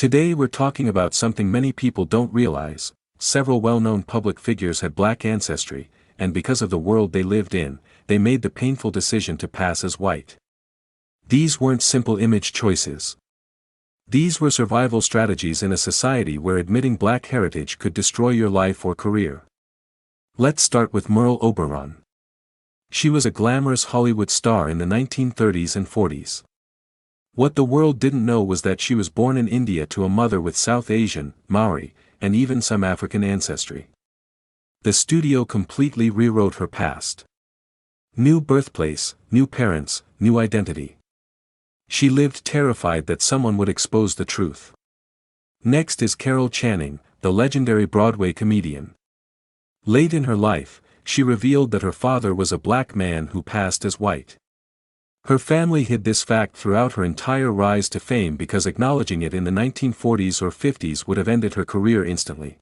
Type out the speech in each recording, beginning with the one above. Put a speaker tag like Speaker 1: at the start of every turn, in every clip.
Speaker 1: Today we're talking about something many people don't realize. Several well-known public figures had black ancestry, and because of the world they lived in, they made the painful decision to pass as white. These weren't simple image choices. These were survival strategies in a society where admitting black heritage could destroy your life or career. Let's start with Merle Oberon. She was a glamorous Hollywood star in the 1930s and 40s. What the world didn't know was that she was born in India to a mother with South Asian, Māori, and even some African ancestry. The studio completely rewrote her past. New birthplace, new parents, new identity. She lived terrified that someone would expose the truth. Next is Carol Channing, the legendary Broadway comedian. Late in her life, she revealed that her father was a black man who passed as white. Her family hid this fact throughout her entire rise to fame because acknowledging it in the 1940s or 50s would have ended her career instantly.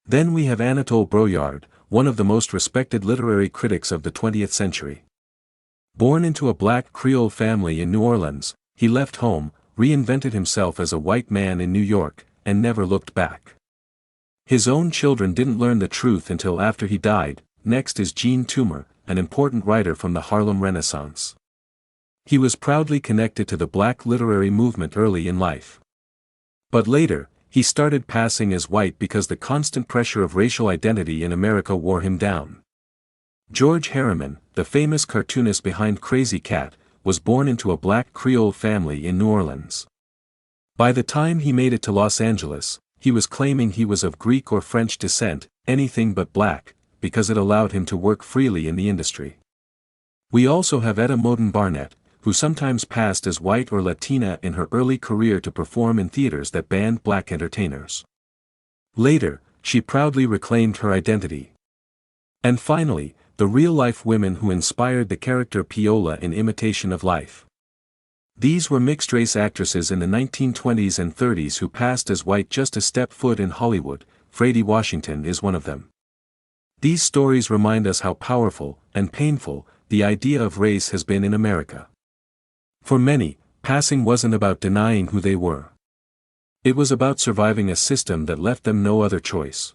Speaker 1: Then we have Anatole Broyard, one of the most respected literary critics of the 20th century. Born into a black Creole family in New Orleans, he left home, reinvented himself as a white man in New York, and never looked back. His own children didn't learn the truth until after he died. Next is Jean Toomer, an important writer from the Harlem Renaissance. He was proudly connected to the black literary movement early in life. But later, he started passing as white because the constant pressure of racial identity in America wore him down. George Harriman, the famous cartoonist behind Crazy Cat, was born into a black Creole family in New Orleans. By the time he made it to Los Angeles, he was claiming he was of Greek or French descent, anything but black, because it allowed him to work freely in the industry. We also have Etta Moden Barnett, who sometimes passed as white or Latina in her early career to perform in theaters that banned black entertainers. Later, she proudly reclaimed her identity. And finally, the real-life women who inspired the character Piola in Imitation of Life. These were mixed-race actresses in the 1920s and 30s who passed as white just to step foot in Hollywood. Fredi Washington is one of them. These stories remind us how powerful, and painful, the idea of race has been in America. For many, passing wasn't about denying who they were. It was about surviving a system that left them no other choice.